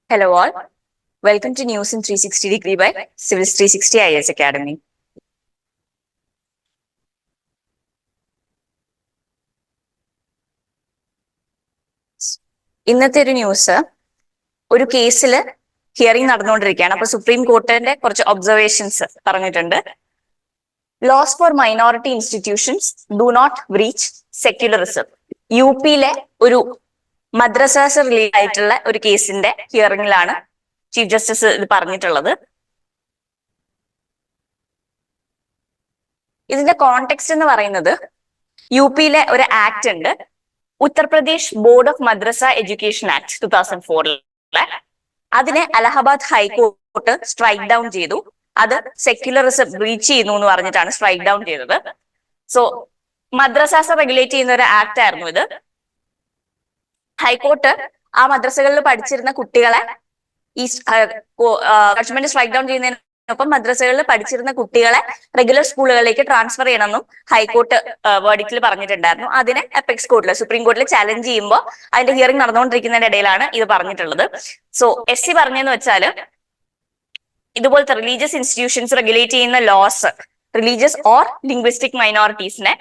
Hello all, welcome to News in 360 Degree by Civils360 IAS Academy. ഇന്നത്തെ ഒരു news ഒരു കേസിൽ ഹിയറിംഗ് നടന്നുകൊണ്ടിരിക്കുകയാണ്. അപ്പൊ സുപ്രീം കോർട്ടിന്റെ കുറച്ച് ഒബ്സർവേഷൻസ് പറഞ്ഞിട്ടുണ്ട്. Laws for minority institutions do not breach secularism. യു പിയിലെ ഒരു മദ്രസാസ് റിലേറ്റഡ് ആയിട്ടുള്ള ഒരു കേസിന്റെ ഹിയറിംഗിലാണ് ചീഫ് ജസ്റ്റിസ് ഇത് പറഞ്ഞിട്ടുള്ളത്. ഇതിന്റെ കോണ്ടെക്സ്റ്റ് എന്ന് പറയുന്നത് യു പിയിലെ ഒരു ആക്ട് ഉണ്ട്, Uttar Pradesh board of madrasa education act 2004. അതിനെ അലഹബാദ് ഹൈക്കോർട്ട് സ്ട്രൈക്ക് ഡൗൺ ചെയ്തു. അത് സെക്യുലറിസം ബ്രീച്ച് ചെയ്യുന്നു എന്ന് പറഞ്ഞിട്ടാണ് സ്ട്രൈക്ക് ഡൗൺ ചെയ്തത്. സോ മദ്രസാസ് റെഗുലേറ്റ് ചെയ്യുന്ന ഒരു ആക്ട് ആയിരുന്നു ഇത്. ഹൈക്കോർട്ട് ആ മദ്രസകളിൽ പഠിച്ചിരുന്ന കുട്ടികളെ ഈ ജഡ്ജ്മെന്റ് സ്ട്രൈക്ക് ഡൗൺ ചെയ്യുന്നതിനൊപ്പം മദ്രസകളിൽ പഠിച്ചിരുന്ന കുട്ടികളെ റെഗുലർ സ്കൂളുകളിലേക്ക് ട്രാൻസ്ഫർ ചെയ്യണമെന്നും ഹൈക്കോർട്ട് വേർഡിക്റ്റിൽ പറഞ്ഞിട്ടുണ്ടായിരുന്നു. അതിനെ അപ്പെക്സ് കോർട്ടിൽ സുപ്രീം കോർട്ടിൽ ചലഞ്ച് ചെയ്യുമ്പോൾ അതിന്റെ ഹിയറിംഗ് നടന്നുകൊണ്ടിരിക്കുന്നതിന്റെ ഇടയിലാണ് ഇത് പറഞ്ഞിട്ടുള്ളത്. സോ SC പറഞ്ഞെന്ന് വെച്ചാല് ഇതുപോലത്തെ റിലീജിയസ് ഇൻസ്റ്റിറ്റ്യൂഷൻസ് റെഗുലേറ്റ് ചെയ്യുന്ന ലോസ് റിലീജിയസ് ഓർ ലിംഗ്വിസ്റ്റിക് മൈനോറിറ്റീസിനെ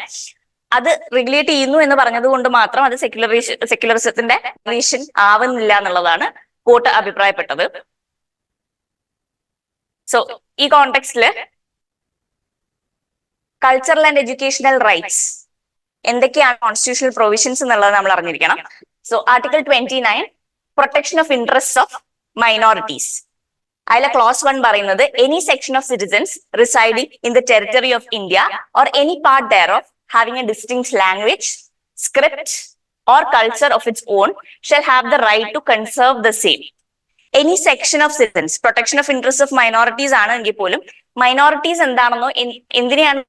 അത് റെഗുലേറ്റ് ചെയ്യുന്നു എന്ന് പറഞ്ഞത് കൊണ്ട് മാത്രം അത് സെക്യുലറിസത്തിന്റെ റീഷൻ ആവുന്നില്ല എന്നുള്ളതാണ് കോർട്ട് അഭിപ്രായപ്പെട്ടത്. സോ ഈ കോണ്ടെക്സ്റ്റില് കൾച്ചറൽ ആൻഡ് എഡ്യൂക്കേഷണൽ റൈറ്റ്സ് എന്തൊക്കെയാണ് കോൺസ്റ്റിറ്റ്യൂഷണൽ പ്രൊവിഷൻസ് എന്നുള്ളത് നമ്മൾ അറിഞ്ഞിരിക്കണം. So article 29 protection of interest of minorities. അതിലെ ക്ലോസ് 1 പറയുന്നത് any section of citizens residing in the territory of India or any part thereof having a distinct language, script or culture of its own shall have the right to conserve the same. Any section of citizens, protection of interests of minorities ആണെങ്കിൽ പോലും minorities എന്താണെന്നോ എന്തിനെയാണ്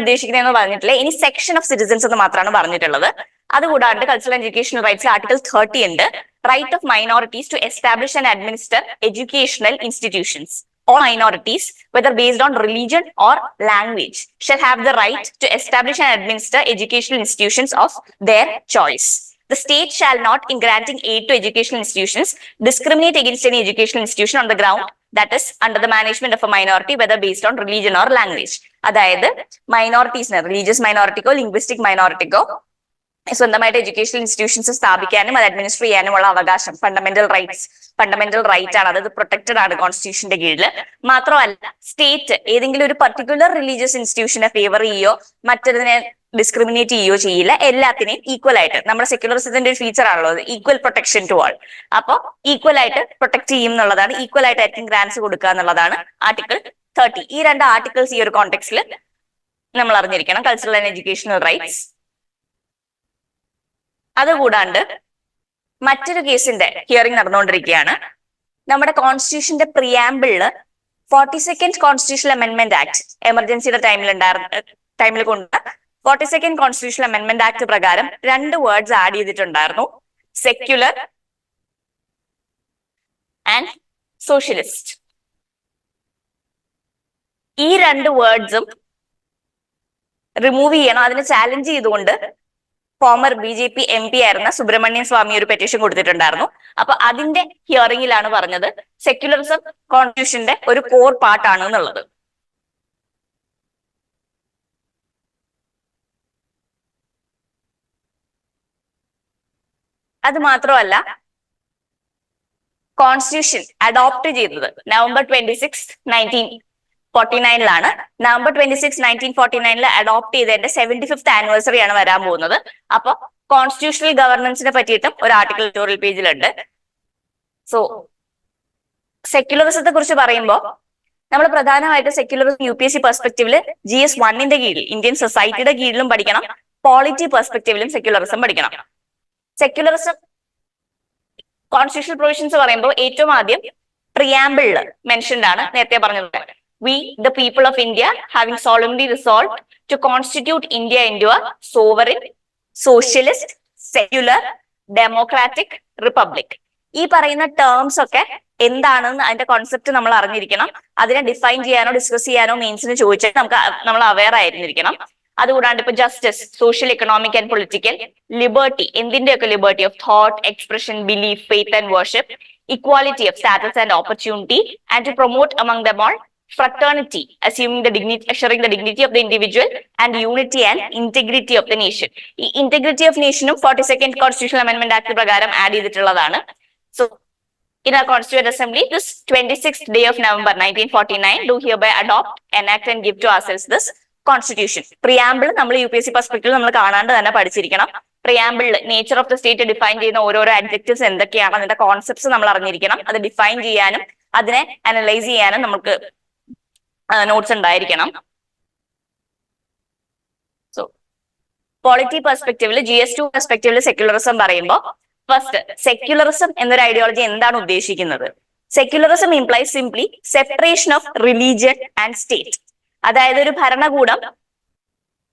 ഉദ്ദേശിക്കുന്നതെന്ന് പറഞ്ഞിട്ടില്ല. ഇനി section of citizens എന്ന് മാത്രമാണ് പറഞ്ഞിട്ടുള്ളത്. അതുകൂടാണ്ട് cultural and educational rights article 30 ഉണ്ട്. Right of minorities to establish and administer educational institutions. All minorities, whether based on religion or language, shall have the right to establish and administer educational institutions of their choice. The state shall not, in granting aid to educational institutions, discriminate against any educational institution on the ground that is under the management of a minority, whether based on religion or language. അതായത് മൈനോറിറ്റീസിന് religious മൈനോറിറ്റിക്കോ linguistic മൈനോറിറ്റിക്കോ സ്വന്തമായിട്ട് educational institutions സ്ഥാപിക്കാനും അത് administer ചെയ്യാനുമുള്ള അവകാശം fundamental right ആണ്. അത് protected ആണ് കോൺസ്റ്റിറ്റ്യൂഷന്റെ കീഴിൽ. മാത്രമല്ല സ്റ്റേറ്റ് ഏതെങ്കിലും ഒരു പർട്ടിക്കുലർ റിലീജിയസ് ഇൻസ്റ്റിറ്റ്യൂഷനെ ഫേവർ ചെയ്യോ മറ്റൊരിതിനെ ഡിസ്ക്രിമിനേറ്റ് ചെയ്യോ ചെയ്യില്ല. എല്ലാത്തിനെയും ഈക്വൽ ആയിട്ട്, നമ്മുടെ സെക്യുലറിസത്തിന്റെ ഒരു ഫീച്ചർ ആണല്ലോ ഈക്വൽ പ്രൊട്ടക്ഷൻ ടു ആൾ. അപ്പൊ ഈക്വൽ ആയിട്ട് പ്രൊട്ടക്ട് ചെയ്യും എന്നുള്ളതാണ്, ഈക്വൽ ആയിട്ടായിരിക്കും ഗ്രാൻസ് കൊടുക്കുക എന്നുള്ളതാണ് ആർട്ടിക്കിൾ 30. ഈ രണ്ട് ആർട്ടിക്കിൾസ് ഈ ഒരു കോണ്ടെക്സ്റ്റിൽ നമ്മൾ അറിഞ്ഞിരിക്കണം, കൾച്ചറൽ ആൻഡ് എഡ്യൂക്കേഷണൽ റൈറ്റ്സ്. അതുകൂടാണ്ട് മറ്റൊരു കേസിന്റെ ഹിയറിംഗ് നടന്നുകൊണ്ടിരിക്കുകയാണ്. നമ്മുടെ കോൺസ്റ്റിറ്റ്യൂഷന്റെ പ്രിയാമ്പിളില് 42nd കോൺസ്റ്റിറ്റ്യൂഷണൽ അമെന്റ്മെന്റ് ആക്ട് എമർജൻസിയുടെ ടൈമിൽ കൊണ്ട് 42nd കോൺസ്റ്റിറ്റ്യൂഷണൽ അമെന്റ്മെന്റ് ആക്ട് പ്രകാരം 2 വേർഡ്സ് ആഡ് ചെയ്തിട്ടുണ്ടായിരുന്നു, സെക്യുലർ ആൻഡ് സോഷ്യലിസ്റ്റ്. ഈ 2 വേർഡ്സും റിമൂവ് ചെയ്യണം. അതിനെ ചാലഞ്ച് ചെയ്തുകൊണ്ട് ഫോമർ BJP MP ആയിരുന്ന സുബ്രഹ്മണ്യൻ സ്വാമി ഒരു പെറ്റീഷൻ കൊടുത്തിട്ടുണ്ടായിരുന്നു. അപ്പൊ അതിന്റെ ഹിയറിംഗിലാണ് പറഞ്ഞത് സെക്യുലറിസം കോൺസ്റ്റിറ്റ്യൂഷന്റെ ഒരു കോർ പാർട്ടാണ് എന്നുള്ളത്. അത് മാത്രമല്ല കോൺസ്റ്റിറ്റ്യൂഷൻ അഡോപ്റ്റ് ചെയ്തത് നവംബർ 26, 1949 നവംബർ 26, 1949 അഡോപ്റ്റ് ചെയ്തതിന്റെ 75th ആനിവേഴ്സറി ആണ് വരാൻ പോകുന്നത്. അപ്പൊ കോൺസ്റ്റിറ്റ്യൂഷണൽ ഗവർണൻസിനെ പറ്റിയിട്ടും ഒരു ആർട്ടിക്കിൾ എഡിറ്റോറിയൽ പേജിലുണ്ട്. സോ സെക്യുലറിസത്തെ കുറിച്ച് പറയുമ്പോൾ നമ്മൾ പ്രധാനമായിട്ട് സെക്യുലറിസം UPSC പെർസ്പെക്റ്റീവില് GS 1 കീഴിൽ ഇന്ത്യൻ സൊസൈറ്റിയുടെ കീഴിലും പഠിക്കണം, പോളിറ്റി പെർസ്പെക്റ്റീവിലും സെക്യുലറിസം പഠിക്കണം. സെക്യുലറിസം കോൺസ്റ്റിറ്റ്യൂഷണൽ പ്രൊവിഷൻസ് പറയുമ്പോൾ ഏറ്റവും ആദ്യം പ്രിയാമ്പിളില് മെൻഷൻഡ് ആണ്. നേരത്തെ പറഞ്ഞത് we the people of India having solemnly resolved to constitute India into a sovereign, socialist, secular, democratic republic. ഈ പറയുന്ന ടേംസ് ഒക്കെ എന്താണെന്ന് അതിന്റെ കോൺസെപ്റ്റ് നമ്മൾ അറിഞ്ഞിരിക്കണം. അതിനെ ഡിഫൈൻ ചെയ്യാനോ ഡിസ്കസ് ചെയ്യാനോ മെയിൻസിന് ചോദിച്ചാൽ നമ്മൾ അവെയർ ആയിരുന്നിരിക്കണം. അതുകൂടാണ്ട് ഇപ്പൊ justice, social, economic and political, liberty, എന്തിന്റെയൊക്കെ liberty of thought, expression, belief, faith and worship, equality of status and opportunity, and to promote among them all fraternity, assuming the dignity, assuring the dignity of the individual and unity and integrity of the nation. ഈ integrity of nationും 42nd Constitutional Amendment Act പ്രകാരം add ചെയ്തിട്ടുള്ളതാണ്. So in our Constituent Assembly, this 26th day of November 1949, do hereby adopt, enact and give to ourselves this Constitution. Preamble നമ്മൾ UPSC perspective നമ്മൾ കാണാണ്ട് തന്നെ പഠിച്ചിരിക്കണം. പ്രിയാമ്പിളിൽ nature of the state define ചെയ്യുന്ന ഓരോരോ അഡ്ജക്റ്റീവ്സ് എന്തൊക്കെയാണ്, അതിന്റെ കോൺസെപ്റ്റ്സ് നമ്മൾ അറിഞ്ഞിരിക്കണം. അത് ഡിഫൈൻ ചെയ്യാനും അതിനെ അനലൈസ് ചെയ്യാനും നമുക്ക് നോട്ട്സ് ഉണ്ടായിരിക്കണം. സോ പോളിറ്റി പെർസ്പെക്റ്റീവില് GS2 പെർസ്പെക്റ്റീവില് സെക്യുലറിസം പറയുമ്പോൾ ഫസ്റ്റ് സെക്യുലറിസം എന്നൊരു ഐഡിയോളജി എന്താണ് ഉദ്ദേശിക്കുന്നത്? Secularism implies simply separation of religion and state. അതായത് ഒരു ഭരണകൂടം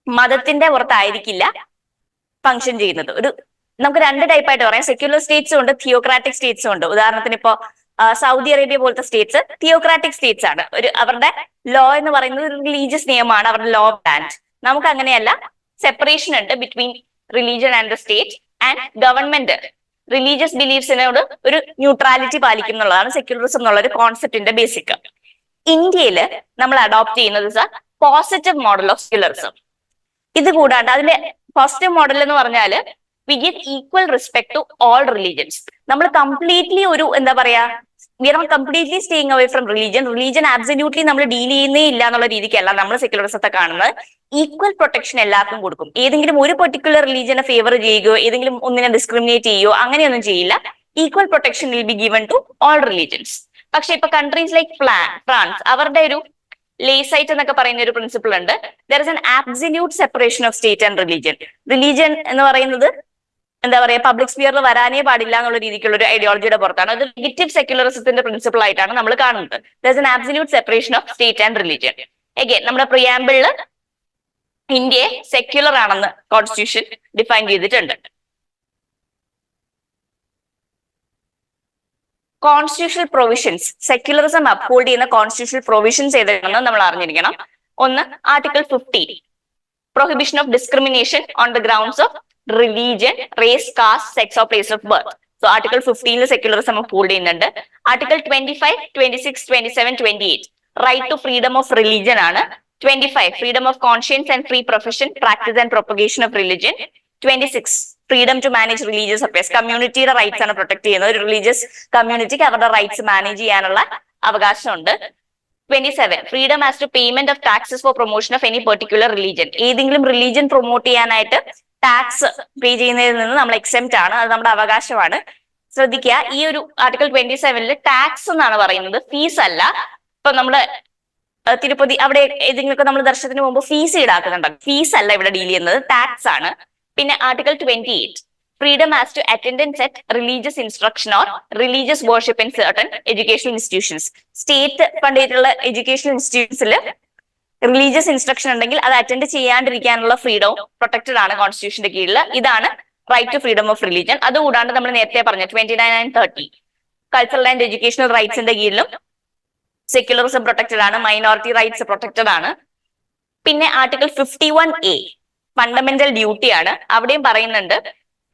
മതത്തിന്റെ പുറത്തായിരിക്കില്ല ഫംഗ്ഷൻ ചെയ്യുന്നത്. ഒരു നമുക്ക് രണ്ട് ടൈപ്പായിട്ട് പറയാം. സെക്യുലർ സ്റ്റേറ്റ്സും ഉണ്ട്, തിയോക്രാറ്റിക് സ്റ്റേറ്റ്സും ഉണ്ട്. ഉദാഹരണത്തിന് ഇപ്പോ സൗദി അറേബ്യ പോലത്തെ സ്റ്റേറ്റ്സ് തിയോക്രാറ്റിക് സ്റ്റേറ്റ്സ് ആണ്. അവരുടെ ലോ എന്ന് പറയുന്നത് ഒരു റിലീജിയസ് നിയമമാണ്, അവരുടെ ലോ ലാൻഡ്. നമുക്ക് അങ്ങനെയല്ല, സെപ്പറേഷൻ ഉണ്ട് between religion and the state, and government religious ബിലീഫ്സിനോട് ഒരു ന്യൂട്രാലിറ്റി പാലിക്കും എന്നുള്ളതാണ് സെക്യുലറിസം എന്നുള്ള ഒരു കോൺസെപ്റ്റിന്റെ ബേസിക്. ഇന്ത്യയിൽ നമ്മൾ അഡോപ്റ്റ് ചെയ്യുന്നത് പോസിറ്റീവ് മോഡൽ ഓഫ് സെക്യുലറിസം. ഇത് കൂടാണ്ട് അതിന്റെ പോസിറ്റീവ് മോഡൽ എന്ന് പറഞ്ഞാല് we give equal respect to all religions. നമ്മൾ കംപ്ലീറ്റ്ലി ഒരു എന്താ പറയാ, we are not completely staying away from religion absolutely നമ്മൾ ഡീൽ ചെയ്യുന്നേ ഇല്ല എന്നുള്ള രീതിക്കല്ല നമ്മൾ സെക്യുലറിസത്തെ കാണുന്നത്. ഈക്വൽ പ്രൊട്ടക്ഷൻ എല്ലാവർക്കും കൊടുക്കും. ഏതെങ്കിലും ഒരു പെർട്ടിക്കുലർ റിലീജിയനെ ഫേവർ ചെയ്യുകയോ ഏതെങ്കിലും ഒന്നിനെ ഡിസ്ക്രിമിനേറ്റ് ചെയ്യുകയോ അങ്ങനെയൊന്നും ചെയ്യില്ല. Equal protection will be given to all religions. പക്ഷെ ഇപ്പൊ കൺട്രീസ് ലൈക്ക് ഫ്രാൻസ്, അവരുടെ ഒരു ലേസൈറ്റ് എന്നൊക്കെ പറയുന്ന ഒരു പ്രിൻസിപ്പിൾ ഉണ്ട്. There is an absolute separation of state and religion. Religion എന്ന് പറയുന്നത് എന്താ പറയാ, പബ്ലിക് സ്പിയറിൽ വരാനേ പാടില്ല എന്നുള്ള രീതിക്കുള്ള ഒരു ഐഡിയോളജിയുടെ പുറത്താണ്. അത് നെഗറ്റീവ് സെക്യുലറിസത്തിന്റെ പ്രിൻസിപ്പിൾ ആയിട്ടാണ് നമ്മൾ കാണുന്നത്. There is an absolute separation of state and religion. Again നമ്മുടെ പ്രിയാമ്പിളില് ഇന്ത്യയെ സെക്യുലർ ആണെന്ന് കോൺസ്റ്റിറ്റ്യൂഷൻ ഡിഫൈൻ ചെയ്തിട്ടുണ്ട്. കോൺസ്റ്റിറ്റ്യൂഷണൽ പ്രൊവിഷൻസ്, സെക്യുലറിസം അപ്ഹോൾഡ് ചെയ്യുന്ന കോൺസ്റ്റിറ്റ്യൂഷണൽ പ്രൊവിഷൻസ് ഏതാണെന്ന് നമ്മൾ അറിഞ്ഞിരിക്കണം. ഒന്ന്, article 15, prohibition of discrimination on the grounds of religion, race, caste, sex or place of birth. So article 15 secularism uphold ചെയ്യുന്നുണ്ട്. Article 25, 26, 27, 28 right to freedom of religion ആണ്. 25 freedom of conscience and free profession, practice and propagation of religion. 26 freedom to manage religious affairs, കമ്മ്യൂണിറ്റിയുടെ rights ആണ് protect ചെയ്യുന്നത്. ഒരു religious കമ്മ്യൂണിറ്റിക്ക് അവരുടെ rights manage ചെയ്യാനുള്ള അവകാശമുണ്ട്. 27 freedom as to payment of taxes for promotion of any particular religion. ഏതെങ്കിലും religion promote ചെയ്യാനായിട്ട് tax pay ചെയ്യുന്നതിൽ നിന്ന് നമ്മൾ എക്സെപ്റ്റ് ആണ്, അത് നമ്മുടെ അവകാശമാണ്. ശ്രദ്ധിക്കുക, ഈ ഒരു ആർട്ടിക്കിൾ 27 ടാക്സ് എന്നാണ് പറയുന്നത്, ഫീസ് അല്ല. ഇപ്പൊ നമ്മള് തിരുപ്പതി അവിടെ ഏതെങ്കിലുമൊക്കെ നമ്മൾ ദർശനത്തിന് പോകുമ്പോൾ ഫീസ് ഈടാക്കുന്നുണ്ട്, ഫീസ് അല്ല ഇവിടെ ഡീൽ ചെയ്യുന്നത്, ടാക്സ് ആണ്. പിന്നെ article 28 freedom as to attendance at religious instruction or religious worship in certain educational institutions. State fund ചെയ്തിട്ടുള്ള എഡ്യൂക്കേഷണൽ ഇൻസ്റ്റിറ്റ്യൂട്ട്സിൽ റിലീജിയസ് ഇൻസ്ട്രക്ഷൻ ഉണ്ടെങ്കിൽ അത് അറ്റൻഡ് ചെയ്യാണ്ടിരിക്കാനുള്ള ഫ്രീഡവും പ്രൊട്ടക്റ്റഡ് ആണ് കോൺസ്റ്റിറ്റ്യൂഷന്റെ കീഴിൽ. ഇതാണ് right to freedom of religion. അതുകൂടാണ്ട് നമ്മൾ നേരത്തെ പറഞ്ഞ 29 and 30 കൾച്ചറൽ ആൻഡ് എഡ്യൂക്കേഷണൽ റൈറ്റ്സിന്റെ കീഴിലും സെക്യുലറിസം പ്രൊട്ടക്റ്റഡ് ആണ്, മൈനോറിറ്റി റൈറ്റ്സ് പ്രൊട്ടക്റ്റഡ് ആണ്. പിന്നെ ആർട്ടിക്കിൾ 51A ഫണ്ടമെന്റൽ ഡ്യൂട്ടി ആണ്. അവിടെയും പറയുന്നുണ്ട്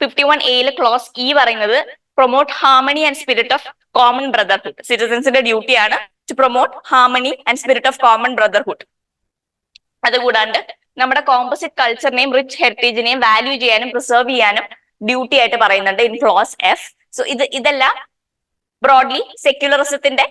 51A ക്ലോസ് ഇ പറയുന്നത് promote harmony and spirit of common brotherhood. സിറ്റിസൺസിന്റെ ഡ്യൂട്ടിയാണ് to promote harmony and spirit of common brotherhood. അതുകൂടാണ്ട് നമ്മുടെ കോമ്പോസിറ്റ് കൾച്ചറിനെയും റിച്ച് ഹെറിറ്റേജിനെയും വാല്യൂ ചെയ്യാനും പ്രിസർവ് ചെയ്യാനും ഡ്യൂട്ടി ആയിട്ട് പറയുന്നുണ്ട് ഇൻ ക്ലോസ് F. സോ ഇതെല്ലാം ബ്രോഡ്ലി സെക്യുലറിസത്തിന്റെ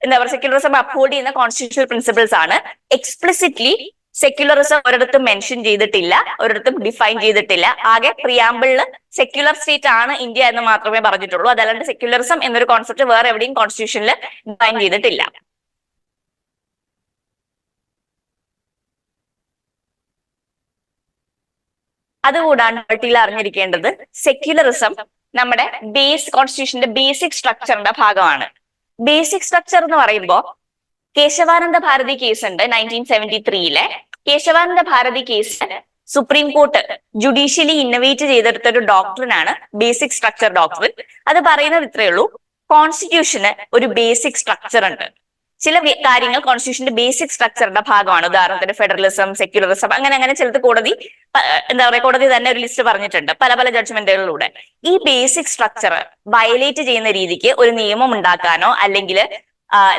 എന്താ പറയുക, സെക്യുലറിസം അപ്ഹോൾഡ് ചെയ്യുന്ന കോൺസ്റ്റിറ്റ്യൂഷണൽ പ്രിൻസിപ്പിൾസ് ആണ്. എക്സ്പ്ലിസിറ്റ്ലി സെക്യുലറിസം ഒരിടത്തും മെൻഷൻ ചെയ്തിട്ടില്ല, ഒരിടത്തും ഡിഫൈൻ ചെയ്തിട്ടില്ല. ആകെ പ്രിയാമ്പിളില് സെക്യുലർ സ്റ്റേറ്റ് ആണ് ഇന്ത്യ എന്ന് മാത്രമേ പറഞ്ഞിട്ടുള്ളൂ. അതല്ലാണ്ട് സെക്യുലറിസം എന്നൊരു കോൺസെപ്റ്റ് വേറെ എവിടെയും കോൺസ്റ്റിറ്റ്യൂഷനിൽ ഡിഫൈൻ ചെയ്തിട്ടില്ല. അതുകൂടാണ്ട് പട്ടിയിൽ അറിഞ്ഞിരിക്കേണ്ടത് സെക്യുലറിസം നമ്മുടെ കോൺസ്റ്റിറ്റ്യൂഷന്റെ ബേസിക് സ്ട്രക്ചറിന്റെ ഭാഗമാണ്. ബേസിക് സ്ട്രക്ചർ എന്ന് പറയുമ്പോൾ കേശവാനന്ദ ഭാരതി കേസ് ഉണ്ട് 1973. Kesavananda Bharati case supreme court judicially innovate ചെയ്തെടുത്ത ഒരു ഡോക്ട്രിനാണ് ബേസിക് സ്ട്രക്ചർ ഡോക്ട്രിൻ. അത് പറയുന്നത് ഇത്രയേ ഉള്ളൂ, കോൺസ്റ്റിറ്റ്യൂഷന് ഒരു ബേസിക് സ്ട്രക്ചർ ഉണ്ട്. ചില കാര്യങ്ങൾ കോൺസ്റ്റിറ്റ്യൂഷന്റെ ബേസിക് സ്ട്രക്ചറിന്റെ ഭാഗമാണ്. ഉദാഹരണത്തിന് ഫെഡറലിസം, സെക്യുലറിസം, അങ്ങനെ അങ്ങനെ ചിലത് കോടതി എന്താ പറയുക, കോടതി തന്നെ ഒരു ലിസ്റ്റ് പറഞ്ഞിട്ടുണ്ട് പല പല ജഡ്ജ്മെന്റുകളിലൂടെ. ഈ ബേസിക് സ്ട്രക്ചർ വയലേറ്റ് ചെയ്യുന്ന രീതിക്ക് ഒരു നിയമം ഉണ്ടാക്കാനോ അല്ലെങ്കിൽ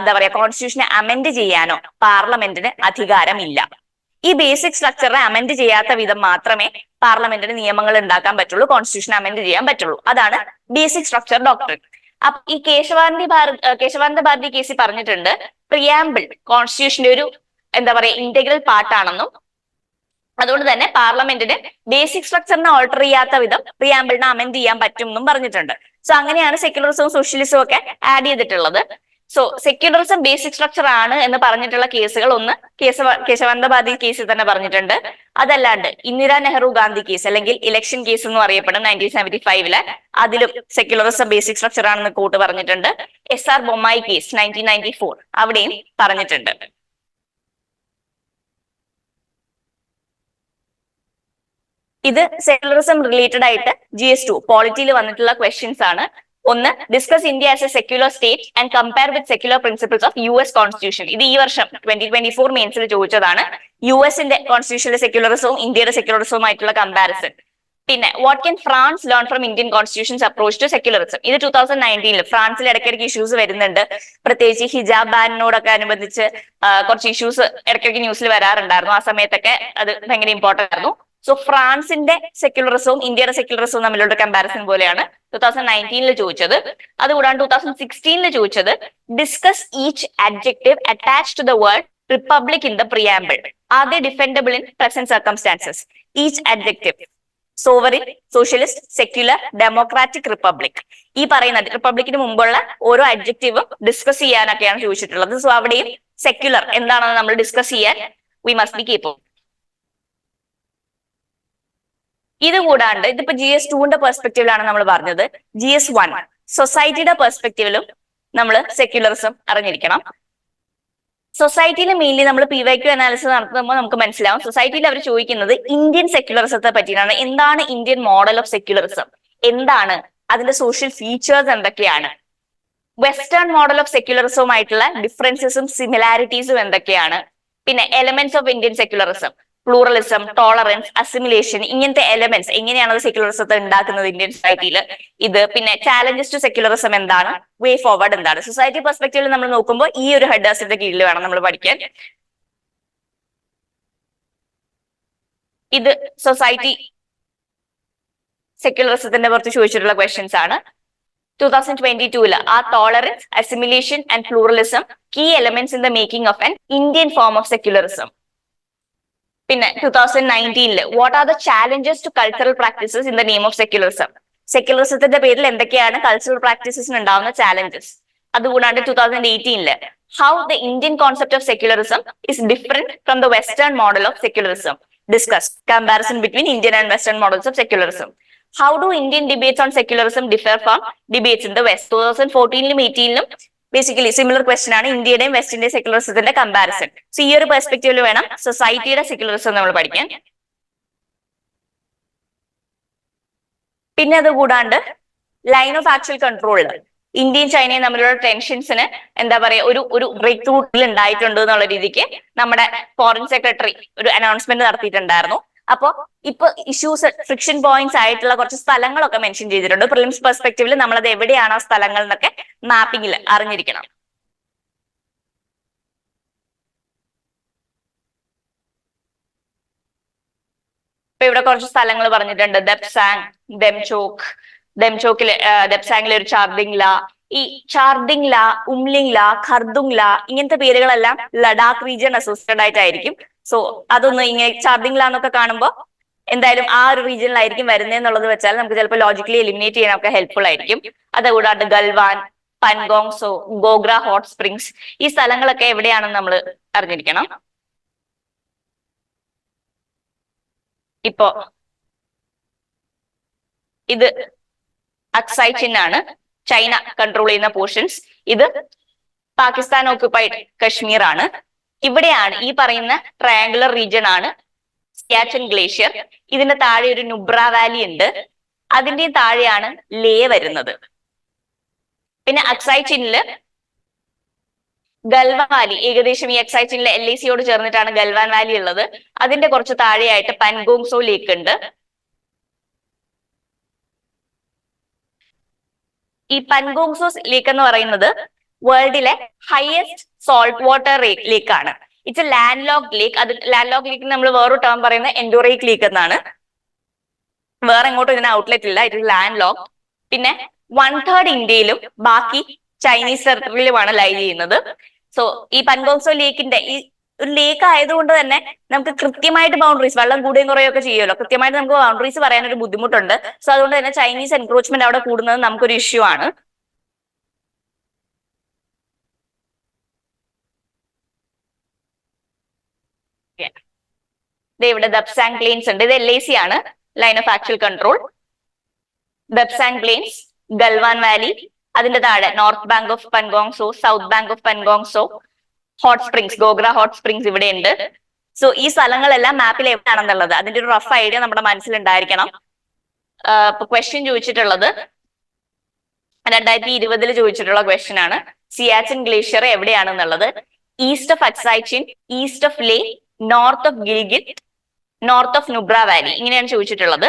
എന്താ പറയാ കോൺസ്റ്റിറ്റ്യൂഷനെ അമെൻഡ് ചെയ്യാനോ പാർലമെന്റിന് അധികാരമില്ല. ഈ ബേസിക് സ്ട്രക്ചറിനെ അമെൻഡ് ചെയ്യാത്ത വിധം മാത്രമേ പാർലമെന്റിന് നിയമങ്ങൾ ഉണ്ടാക്കാൻ പറ്റുള്ളൂ, കോൺസ്റ്റിറ്റ്യൂഷൻ അമെൻഡ് ചെയ്യാൻ പറ്റുള്ളൂ. അതാണ് ബേസിക് സ്ട്രക്ചർ ഡോക്ട്രിൻ. അപ്പൊ ഈ കേശവാനന്ദ ഭാരതി കേസിൽ പറഞ്ഞിട്ടുണ്ട് പ്രിയാമ്പിൾ കോൺസ്റ്റിറ്റ്യൂഷന്റെ ഒരു എന്താ പറയാ ഇന്റഗ്രൽ പാർട്ടാണെന്നും അതുകൊണ്ട് തന്നെ പാർലമെന്റിന് ബേസിക് സ്ട്രക്ചറിനെ ഓൾട്ടർ ചെയ്യാത്ത വിധം പ്രിയാമ്പിളിനെ അമെൻഡ് ചെയ്യാൻ പറ്റും എന്നും പറഞ്ഞിട്ടുണ്ട്. സോ അങ്ങനെയാണ് സെക്യുലറിസവും സോഷ്യലിസവും ഒക്കെ ആഡ് ചെയ്തിട്ടുള്ളത്. സോ സെക്യുലറിസം ബേസിക് സ്ട്രക്ചർ ആണ് എന്ന് പറഞ്ഞിട്ടുള്ള കേസുകൾ ഒന്ന് കേശവാനന്ദ ഭാരതി കേസിൽ തന്നെ പറഞ്ഞിട്ടുണ്ട്. അതല്ലാണ്ട് ഇന്ദിരാ നെഹ്റു ഗാന്ധി കേസ് അല്ലെങ്കിൽ ഇലക്ഷൻ കേസ് എന്ന് അറിയപ്പെടും 1975 അതിലും സെക്യുലറിസം ബേസിക് സ്ട്രക്ചർ ആണെന്ന് കോർട്ട് പറഞ്ഞിട്ടുണ്ട്. SR ബൊമ്മായി കേസ് 1994 അവിടെയും പറഞ്ഞിട്ടുണ്ട്. ഇത് സെക്യുലറിസം റിലേറ്റഡ് ആയിട്ട് GS2 പോളിറ്റിയിൽ വന്നിട്ടുള്ള ക്വസ്റ്റ്യൻസ് ആണ്. ഒന്ന്, discuss India as A secular state and compare with secular principles of US constitution. ഇത് ഈ വർഷം 2024 മെയിൻസിൽ ചോദിച്ചതാണ്. USന്റെ കോൺസ്റ്റിറ്റ്യൂഷനിലെ സെക്യുലറിസവും ഇന്ത്യയുടെ സെക്യുലറിസവും ആയിട്ടുള്ള കമ്പാരിസൺ. പിന്നെ what can France learn from Indian constitution's approach to secularism. ഇത് 2019 ഫ്രാൻസിൽ ഇടയ്ക്കിടയ്ക്ക് ഇഷ്യൂസ് വരുന്നുണ്ട്. പ്രത്യേകിച്ച് ഹിജാബ് ബാനിനോടൊക്കെ അനുബന്ധിച്ച് കുറച്ച് ഇഷ്യൂസ് ഇടയ്ക്കിടയ്ക്ക് ന്യൂസിൽ വരാറുണ്ടായിരുന്നു. ആ സമയത്തൊക്കെ അത് ഭയങ്കര ഇമ്പോർട്ടന്റ് ആയിരുന്നു. സോ ഫ്രാൻസിന്റെ സെക്യുലറിസവും ഇന്ത്യയുടെ സെക്യുലറിസവും തമ്മിലുള്ള കമ്പാരിസൺ പോലെയാണ് 2019 ചോദിച്ചത്. അതുകൂടാണ്ട് 2016 ചോദിച്ചത് discuss each adjective attached to the word republic in the preamble. Are they defensible in present circumstances? Each adjective sovereign, socialist, secular, democratic, republic. ഈ പറയുന്ന റിപ്പബ്ലിക്കിന് മുമ്പുള്ള ഓരോ അഡ്ജക്റ്റീവും ഡിസ്കസ് ചെയ്യാനൊക്കെയാണ് ചോദിച്ചിട്ടുള്ളത്. സോ അവിടെയും സെക്യുലർ എന്താണെന്ന് നമ്മൾ ഡിസ്കസ് ചെയ്യാൻ വി മസ്റ്റ് ബി കേപ്പബിൾ. ഇത് കൂടാണ്ട് ഇതിപ്പോ GS2ന്റെ പെർസ്പെക്റ്റീവിലാണ് നമ്മൾ പറഞ്ഞത്. GS1 സൊസൈറ്റിയുടെ പെർസ്പെക്റ്റീവിലും നമ്മൾ സെക്യുലറിസം അറിഞ്ഞിരിക്കണം. സൊസൈറ്റിയിൽ മെയിൻലി നമ്മൾ PYQ അനാലിസിസ് നടത്തുമ്പോൾ നമുക്ക് മനസ്സിലാവും സൊസൈറ്റിയിൽ അവർ ചോദിക്കുന്നത് ഇന്ത്യൻ സെക്യുലറിസത്തെ പറ്റിയാണ്. എന്താണ് ഇന്ത്യൻ മോഡൽ ഓഫ് സെക്യുലറിസം, എന്താണ് അതിന്റെ സോഷ്യൽ ഫീച്ചേഴ്സ് എന്തൊക്കെയാണ്, വെസ്റ്റേൺ മോഡൽ ഓഫ് സെക്യുലറിസവുമായിട്ടുള്ള ഡിഫറൻസസും സിമിലാരിറ്റീസും എന്തൊക്കെയാണ്, പിന്നെ elements of Indian secularism, pluralism, tolerance, assimilation, ഇങ്ങനത്തെ എലമെന്റ്സ് എങ്ങനെയാണ് സെക്യുലറിസത്തെ ഉണ്ടാക്കുന്നത് ഇന്ത്യൻ സൊസൈറ്റിയിൽ. ഇത് പിന്നെ ചാലഞ്ചസ് ടു സെക്യുലറിസം എന്താണ്, വേ ഫോർവേഡ് എന്താണ്. സൊസൈറ്റി പെർസ്പെക്റ്റീവിൽ നമ്മൾ നോക്കുമ്പോൾ ഈ ഒരു ഹെഡേഴ്സിന്റെ കീഴിൽ വേണം നമ്മൾ പഠിക്കാൻ. ഇത് സൊസൈറ്റി സെക്യുലറിസത്തിന്റെ പുറത്ത് ചോദിച്ചിട്ടുള്ള ക്വസ്റ്റ്യൻസ് ആണ്. 2022 are tolerance, assimilation and pluralism key elements in the making of an Indian form of secularism. പിന്നെ 2019 what are the challenges to cultural practices in the name of secularism? സെക്യുലറിസത്തിന്റെ പേരിൽ എന്തൊക്കെയാണ് കൾച്ചറൽ പ്രാക്ടീസസിന് ഉണ്ടാവുന്ന challenges. അതുകൂടാണ്ട് 2018 how the Indian concept of secularism is different from the Western model of secularism. Discuss comparison between Indian and Western models of secularism. How do Indian debates on secularism differ from debates in the West? 2014 18 basically similar question ആണ് ഇന്ത്യയുടെയും വെസ്റ്റിന്റെയും സെക്യുലറിസത്തിന്റെ comparison. So ഈ ഒരു പെർസ്പെക്റ്റീവിൽ വേണം സൊസൈറ്റിയുടെ secularism നമ്മൾ പഠിക്കാൻ. പിന്നെ അത് കൂടാണ്ട് ലൈൻ ഓഫ് ആക്ച്വൽ കൺട്രോൾ, ഇന്ത്യയും ചൈനയും തമ്മിലുള്ള ടെൻഷൻസിന് എന്താ പറയാ ഒരു ബ്രേക്ക് ത്രൂ ഉണ്ടായിട്ടുണ്ട് എന്നുള്ള രീതിക്ക് നമ്മുടെ ഫോറിൻ സെക്രട്ടറി ഒരു അനൗൺസ്മെന്റ് നടത്തിയിട്ടുണ്ടായിരുന്നു. അപ്പൊ ഇപ്പൊ ഇഷ്യൂസ് ഫ്രിക്ഷൻ പോയിന്റ്സ് ആയിട്ടുള്ള കുറച്ച് സ്ഥലങ്ങളൊക്കെ മെൻഷൻ ചെയ്തിട്ടുണ്ട്. പ്രിലിംസ് പെർസ്പെക്റ്റീവിൽ നമ്മൾ അത് എവിടെയാണ് ആ സ്ഥലങ്ങൾ എന്നൊക്കെ മാപ്പിംഗിൽ അറിഞ്ഞിരിക്കണം. ഇപ്പൊ ഇവിടെ കുറച്ച് സ്ഥലങ്ങൾ പറഞ്ഞിട്ടുണ്ട്. ദെപ്സാങ്, ദെപ്സാങ്ങിലെ ഒരു ചാർദിംഗ്ല, ഈ ചാർദിംഗ്ല, ഉംലിംഗ്ല, ഖർദുംഗ്ല ഇങ്ങനത്തെ പേരുകളെല്ലാം ലഡാക്ക് റീജിയൻ അസോസിയേറ്റഡ് ആയിട്ടായിരിക്കും. സോ അതൊന്ന് ഇങ്ങനെ ചാർദിംഗ്ല എന്നൊക്കെ കാണുമ്പോൾ എന്തായാലും ആ ഒരു റീജിയനിലായിരിക്കും വരുന്നതെന്നുള്ളത് വെച്ചാൽ നമുക്ക് ചിലപ്പോൾ ലോജിക്കലി എലിമിനേറ്റ് ചെയ്യാനൊക്കെ ഹെൽപ്ഫുൾ ആയിരിക്കും. അതുകൂടാണ്ട് ഗൽവാൻ, പൻഗോങ് സോ, ഗോഗ്ര ഹോട്ട് സ്പ്രിങ്സ് ഈ സ്ഥലങ്ങളൊക്കെ എവിടെയാണെന്ന് നമ്മൾ അറിഞ്ഞിരിക്കണം. ഇപ്പോ ഇത് അക്സൈ ചിന്നാണ്, ചൈന കൺട്രോൾ ചെയ്യുന്ന പോർഷൻസ്. ഇത് പാകിസ്ഥാൻ ഓക്യുപ്പൈഡ് കശ്മീർ ആണ്. ഇവിടെയാണ് ഈ പറയുന്ന ട്രയാങ്കുലർ റീജിയൻ ആണ് സിയാച്ചിൻ ഗ്ലേഷ്യർ. ഇതിന്റെ താഴെ ഒരു നുബ്ര വാലി ഉണ്ട്, അതിന്റെ താഴെയാണ് ലേ വരുന്നത്. പിന്നെ അക്സൈ ചിന്നില് ഗൽവാൻ വാലി ഏകദേശം ഈ എക്സൈറ്റിനിലെ LACയോട് ചേർന്നിട്ടാണ് ഗൽവാൻ വാലി ഉള്ളത്. അതിന്റെ കുറച്ച് താഴെയായിട്ട് പൻഗോങ്സോ ലേക്ക് ഉണ്ട്. ഈ പൻഗോങ്സോ ലേക്ക് എന്ന് പറയുന്നത് വേൾഡിലെ ഹയസ്റ്റ് സോൾട്ട് വാട്ടർ ലേക്ക് ആണ്. ഇറ്റ്സ് എ ലാൻഡ് ലോക്ക് ലേക്ക്. അത് ലാൻഡ് ലോക്ക് ലേക്ക് നമ്മൾ വേറൊരു ടേം പറയുന്നത് എൻഡോറേറ്റ് ലേക്ക് എന്നാണ്. വേറെ എങ്ങോട്ടും ഇതിന് ഔട്ട്ലെറ്റ് ഇല്ല. It is land lock. പിന്നെ 1/3 ഇന്ത്യയിലും ബാക്കി ചൈനീസ് ടെറിട്ടറിയിലുമാണ് ലൈ ചെയ്യുന്നത്. സോ ഈ പൻഗോങ്സോ ലേക്കിന്റെ ഈ ഒരു ലേക്ക് ആയതുകൊണ്ട് തന്നെ നമുക്ക് കൃത്യമായിട്ട് ബൗണ്ടറീസ്, വെള്ളം കൂടുകയും കുറയുകയൊക്കെ ചെയ്യുമല്ലോ, കൃത്യമായിട്ട് നമുക്ക് ബൗണ്ടറീസ് പറയാനൊരു ബുദ്ധിമുട്ടുണ്ട്. സോ അതുകൊണ്ട് തന്നെ ചൈനീസ് എൻക്രോച്ച്മെന്റ് അവിടെ കൂടുന്നത് നമുക്കൊരു ഇഷ്യൂ ആണ്. ഇവിടെ ദബ്സാങ് പ്ലെയിൻസ് ഉണ്ട്. ഇത് LAC ആണ്, line of actual control. Depsang plains, Galwan valley, അതിന്റെ താഴെ north bank of Pangong Tso, south bank of Pangong Tso, hot springs, Gogra hot springs ഇവിടെ ഉണ്ട്. സോ ഈ സ്ഥലങ്ങളെല്ലാം മാപ്പിൽ എവിടെയാണെന്നുള്ളത് അതിന്റെ ഒരു റഫ് ഐഡിയ നമ്മുടെ മനസ്സിലുണ്ടായിരിക്കണം. ഇപ്പൊ ക്വസ്റ്റ്യൻ ചോദിച്ചിട്ടുള്ളത് 2020 ചോദിച്ചിട്ടുള്ള ക്വസ്റ്റ്യൻ ആണ്. സിയാച്ചിൻ ഗ്ലേഷ്യർ എവിടെയാണെന്നുള്ളത്. East of Aksai Chin, east of Leh, north of Gilgit, north of Nubra valley, ഇങ്ങനെയാണ് ചോദിച്ചിട്ടുള്ളത്.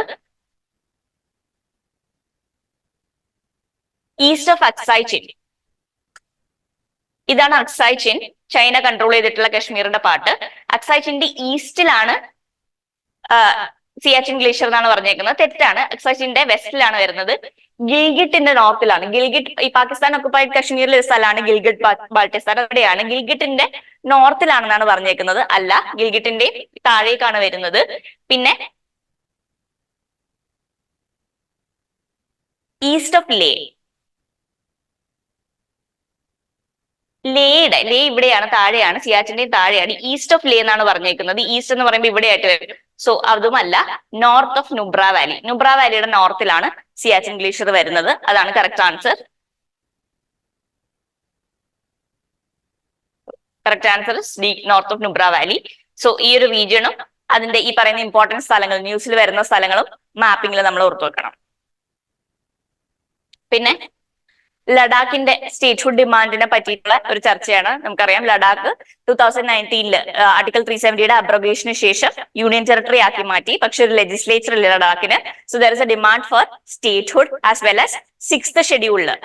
ഈസ്റ്റ് ഓഫ് അക്സൈച്ചിൻ, ഇതാണ് അക്സൈച്ചിൻ, ചൈന കൺട്രോൾ ചെയ്തിട്ടുള്ള കശ്മീരിന്റെ പാർട്ട്. അക്സൈച്ചിന്റെ ഈസ്റ്റിലാണ് സിയാച്ചിൻ ഗ്ലേഷ്യർ എന്നാണ് പറഞ്ഞേക്കുന്നത്. തെറ്റാണ്. അക്സൈച്ചിന്റെ വെസ്റ്റിലാണ് വരുന്നത്. ഗിൽഗിറ്റിന്റെ നോർത്തിലാണ്. ഗിൽഗിറ്റ് ഈ പാകിസ്ഥാൻ ഒക്കുപൈഡ് കശ്മീരിലെ ഒരു സ്ഥലമാണ് ഗിൽഗിറ്റ് ബാൾട്ടിസ്ഥാൻ, അവിടെയാണ്. ഗിൽഗിറ്റിന്റെ നോർത്തിലാണെന്നാണ് പറഞ്ഞേക്കുന്നത്. അല്ല, ഗിൽഗിറ്റിന്റെ താഴേക്കാണ് വരുന്നത്. പിന്നെ ഈസ്റ്റ് ഓഫ് ലേ, ലേ ഇവിടെയാണ്, താഴെയാണ്, സിയാച്ചിന്റെയും താഴെയാണ്. ഈസ്റ്റ് ഓഫ് ലേ എന്നാണ് പറഞ്ഞേക്കുന്നത്. ഈസ്റ്റ് എന്ന് പറയുമ്പോൾ ഇവിടെ ആയിട്ട് വരും. സോ അതുമല്ല, north of Nubra valley, Nubra വാലിയുടെ നോർത്തിലാണ് സിയാച്ചിൻ ഗ്ലേഷ്യർ വരുന്നത്. അതാണ് correct answer. Correct answer is D, north of Nubra valley. So ഈ ഒരു റീജിയണും അതിന്റെ ഈ പറയുന്ന ഇമ്പോർട്ടൻറ്റ് സ്ഥലങ്ങൾ, ന്യൂസിൽ വരുന്ന സ്ഥലങ്ങളും മാപ്പിംഗിൽ നമ്മൾ ഓർത്തു വെക്കണം. പിന്നെ ലഡാക്കിന്റെ സ്റ്റേറ്റ്ഹുഡ് ഡിമാൻഡിനെ പറ്റിയിട്ടുള്ള ഒരു ചർച്ചയാണ്. നമുക്കറിയാം ലഡാക്ക് 2019 ആർട്ടിക്കിൾ 370 അബ്രോഗേഷന് ശേഷം യൂണിയൻ ടെറിട്ടറി ആക്കി മാറ്റി. പക്ഷെ ഒരു ലെജിസ്ലേച്ചർ ഇല്ല ലഡാക്കിന്. So there is a demand for statehood as well as 6th ഷെഡ്യൂളില്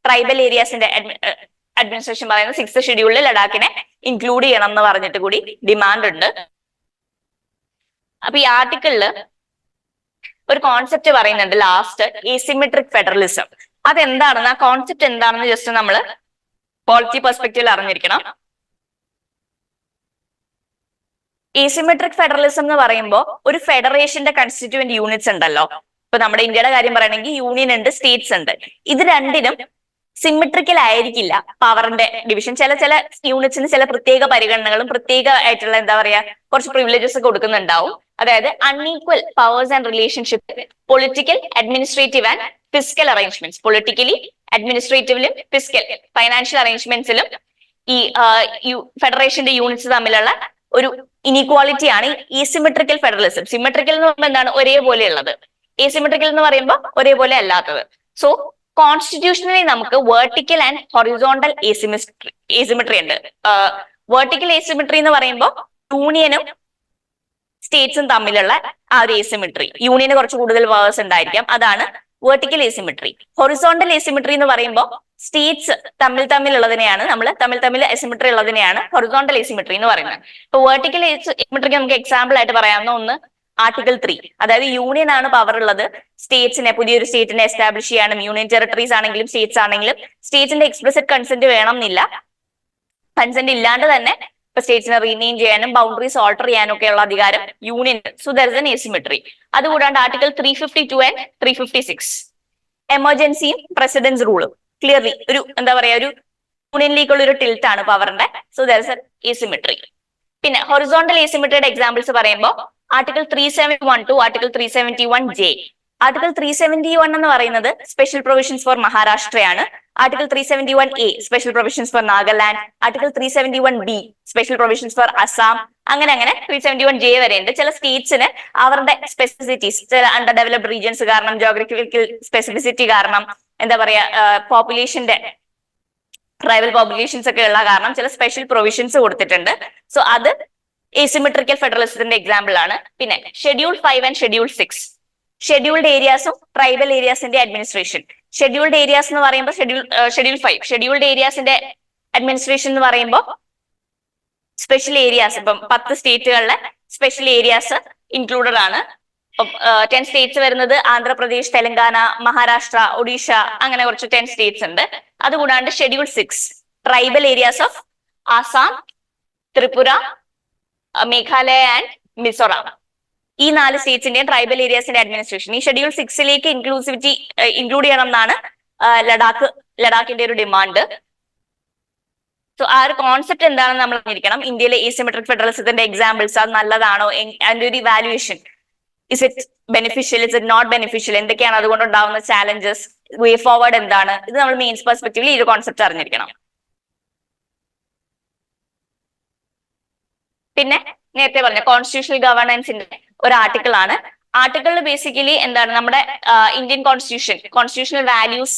ട്രൈബൽ ഏരിയാസിന്റെ അഡ്മിനിസ്ട്രേഷൻ പറയുന്ന 6th ഷെഡ്യൂളിൽ ലഡാക്കിനെ ഇൻക്ലൂഡ് ചെയ്യണം എന്ന് പറഞ്ഞിട്ട് കൂടി ഡിമാൻഡ് ഉണ്ട്. അപ്പൊ ഈ ആർട്ടിക്കിളില് ഒരു കോൺസെപ്റ്റ് പറയുന്നുണ്ട് ലാസ്റ്റ്, എസിമെട്രിക് ഫെഡറലിസം. അതെന്താണെന്ന്, ആ കോൺസെപ്റ്റ് എന്താണെന്ന് ജസ്റ്റ് നമ്മൾ പോളിറ്റി പെർസ്പെക്റ്റീവിൽ അറിഞ്ഞിരിക്കണം. എസിമെട്രിക് ഫെഡറലിസം എന്ന് പറയുമ്പോൾ ഒരു ഫെഡറേഷന്റെ കൺസ്റ്റിറ്റ്യൂവന്റ് യൂണിറ്റ്സ് ഉണ്ടല്ലോ. ഇപ്പൊ നമ്മുടെ ഇന്ത്യയുടെ കാര്യം പറയണമെങ്കിൽ യൂണിയൻ ഉണ്ട്, സ്റ്റേറ്റ്സ് ഉണ്ട്. ഇത് രണ്ടിനും സിമെട്രിക്കൽ ആയിരിക്കില്ല പവറിന്റെ ഡിവിഷൻ. ചില യൂണിറ്റ്സിന് ചില പ്രത്യേക പരിഗണനകളും പ്രത്യേക ആയിട്ടുള്ള എന്താ പറയാ കുറച്ച് പ്രിവിലേജസ് കൊടുക്കുന്നുണ്ടാവും. അതായത് unequal powers and relationship, political, administrative and physical arrangements. Politically, അഡ്മിനിസ്ട്രേറ്റീവിലും ഫിസിക്കൽ ഫൈനാൻഷ്യൽ അറേഞ്ച്മെന്റ്സിലും ഈ ഫെഡറേഷന്റെ യൂണിറ്റ്സ് തമ്മിലുള്ള ഒരു ഇനീക്വാളിറ്റി ആണ് ഈസിമെട്രിക്കൽ ഫെഡറലിസം. സിമെട്രിക്കൽ എന്ന് പറയുമ്പോൾ എന്താണ്, ഒരേപോലെയുള്ളത്. ഏസിമെട്രിക്കൽ എന്ന് പറയുമ്പോൾ ഒരേപോലെ അല്ലാത്തത്. സോ കോൺസ്റ്റിറ്റ്യൂഷണലി നമുക്ക് വെർട്ടിക്കൽ ആൻഡ് ഹൊറിസോണ്ടൽ ഏസിമെട്രി ഉണ്ട്. വെർട്ടിക്കൽ ഏസിമെട്രി എന്ന് പറയുമ്പോൾ യൂണിയനും സ്റ്റേറ്റ്സും തമ്മിലുള്ള ആ ഒരു ഏസിമെട്രി, യൂണിയന് കുറച്ച് കൂടുതൽ പവേഴ്സ് ഉണ്ടായിരിക്കാം, അതാണ് വെർട്ടിക്കൽ ഏസിമെട്രി. ഹൊറിസോണ്ടൽ ഏസിമെട്രി എന്ന് പറയുമ്പോൾ സ്റ്റേറ്റ്സ് തമ്മിലുള്ളതിനെയാണ് നമ്മൾ തമ്മിൽ എസിമെട്രി ഉള്ളതിനെയാണ് ഹൊറിസോണ്ടൽ ഏസിമെട്രി എന്ന് പറയുന്നത്. ഇപ്പൊ വെർട്ടിക്കൽ ഏസിമെട്രിക്ക് നമുക്ക് എക്സാമ്പിൾ ആയിട്ട് പറയാവുന്ന ഒന്ന് ആർട്ടിക്കിൾ 3, അതായത് യൂണിയൻ ആണ് പവർ ഉള്ളത് സ്റ്റേറ്റ്സിനെ, പുതിയൊരു സ്റ്റേറ്റിനെ എസ്റ്റാബ്ലിഷ് ചെയ്യാനും. യൂണിയൻ ടെറിട്ടറീസ് ആണെങ്കിലും സ്റ്റേറ്റ്സ് ആണെങ്കിലും സ്റ്റേറ്റ്സിന്റെ എക്സ്പ്ലിസിറ്റ് കൺസെന്റ് വേണം എന്നില്ല. കൺസെന്റ് ഇല്ലാണ്ട് തന്നെ ഇപ്പൊ സ്റ്റേറ്റ്സിനെ റീനെയിം ചെയ്യാനും ബൗണ്ടറീസ് ഓൾട്ടർ ചെയ്യാനും ഒക്കെയുള്ള അധികാരം union. So there is an asymmetry. അതുകൂടാണ്ട് ആർട്ടിക്കിൾ 352 ആൻഡ് 356 എമർജൻസിയും പ്രസിഡൻസ് റൂളും ക്ലിയർലി ഒരു എന്താ പറയാ ഒരു യൂണിയനിലേക്കുള്ള ഒരു ടിൽറ്റ് ആണ് പവറിന്റെ. So there is an asymmetry. പിന്നെ ഹൊറിസോണ്ടൽ ഏസിമെട്രിയുടെ എക്സാമ്പിൾസ് പറയുമ്പോൾ article 371 to article 371J. Article 371 എന്ന് പറയുന്നത് സ്പെഷ്യൽ പ്രൊവിഷൻസ് ഫോർ മഹാരാഷ്ട്രയാണ്. Article 371A special provisions for Nagaland. Article 371B special provisions four Assam. അങ്ങനെ 371J വരെ ഉണ്ട്. ചില സ്റ്റേറ്റ്സിന് അവരുടെ സ്പെസിഫിസിറ്റീസ്, ചില അണ്ടർ ഡെവലപ്ഡ് റീജിയൻസ് കാരണം, ജോഗ്രഫിക്കൽ സ്പെസിഫിസിറ്റി കാരണം, എന്താ പറയാ പോപ്പുലേഷന്റെ ട്രൈബൽ പോപ്പുലേഷൻസ് ഒക്കെ ഉള്ള കാരണം ചില സ്പെഷ്യൽ പ്രൊവിഷൻസ് കൊടുത്തിട്ടുണ്ട്. സോ അത് asymmetrical ഫെഡറലിസത്തിന്റെ എക്സാമ്പിൾ ആണ്. പിന്നെ ഷെഡ്യൂൾ 5 ആൻഡ് ഷെഡ്യൂൾ 6 ഷെഡ്യൂൾഡ് ഏരിയാസും ട്രൈബൽ ഏരിയാസിന്റെ അഡ്മിനിസ്ട്രേഷൻ. ഷെഡ്യൂൾഡ് ഏരിയാസ് എന്ന് പറയുമ്പോൾ ഷെഡ്യൂൾ 5 ഷെഡ്യൂൾഡ് ഏരിയാസിന്റെ അഡ്മിനിസ്ട്രേഷൻ എന്ന് പറയുമ്പോൾ സ്പെഷ്യൽ ഏരിയാസ്, ഇപ്പം 10 സ്റ്റേറ്റുകളിലെ സ്പെഷ്യൽ ഏരിയാസ് ഇൻക്ലൂഡഡ് ആണ്. 10 സ്റ്റേറ്റ്സ് വരുന്നത് ആന്ധ്രാപ്രദേശ്, തെലങ്കാന, മഹാരാഷ്ട്ര, ഒഡീഷ, അങ്ങനെ കുറച്ച് 10 സ്റ്റേറ്റ്സ് ഉണ്ട്. അതുകൂടാണ്ട് schedule 6 tribal areas of Assam, Tripura, Meghalaya and Mizoram. ഈ 4 സ്റ്റേറ്റ്സിന്റെയും ട്രൈബൽ ഏരിയാസിന്റെ അഡ്മിനിസ്ട്രേഷൻ ഈ ഷെഡ്യൂൾ 6ലേക്ക് ഇൻക്ലൂഡ് ചെയ്യണം എന്നാണ് ലഡാക്കിന്റെ ഒരു ഡിമാൻഡ്. സോ ആ ഒരു കോൺസെപ്റ്റ് എന്താണെന്ന് നമ്മൾ അറിഞ്ഞിരിക്കണം. ഇന്ത്യയിലെ asymmetric ഫെഡറലിസത്തിന്റെ എക്സാമ്പിൾസ്, അത് നല്ലതാണോ, അതിന്റെ ഒരു evaluation, is it beneficial, is it not beneficial, എന്തൊക്കെയാണ് അതുകൊണ്ട് ഉണ്ടാവുന്ന ചാലഞ്ചസ്, വേ ഫോർവേഡ് എന്താണ്, ഇത് നമ്മൾ മെയിൻസ് പെർസ്പെക്റ്റീവിൽ ഈ ഒരു കോൺസെപ്റ്റ് അറിഞ്ഞിരിക്കണം. പിന്നെ നേരത്തെ പറഞ്ഞ കോൺസ്റ്റിറ്റ്യൂഷണൽ ഗവർണൻസിന്റെ ഒരു ആർട്ടിക്കിൾ ആണ്. ആർട്ടിക്കിളിൽ ബേസിക്കലി എന്താണ്, നമ്മുടെ Indian constitutional values,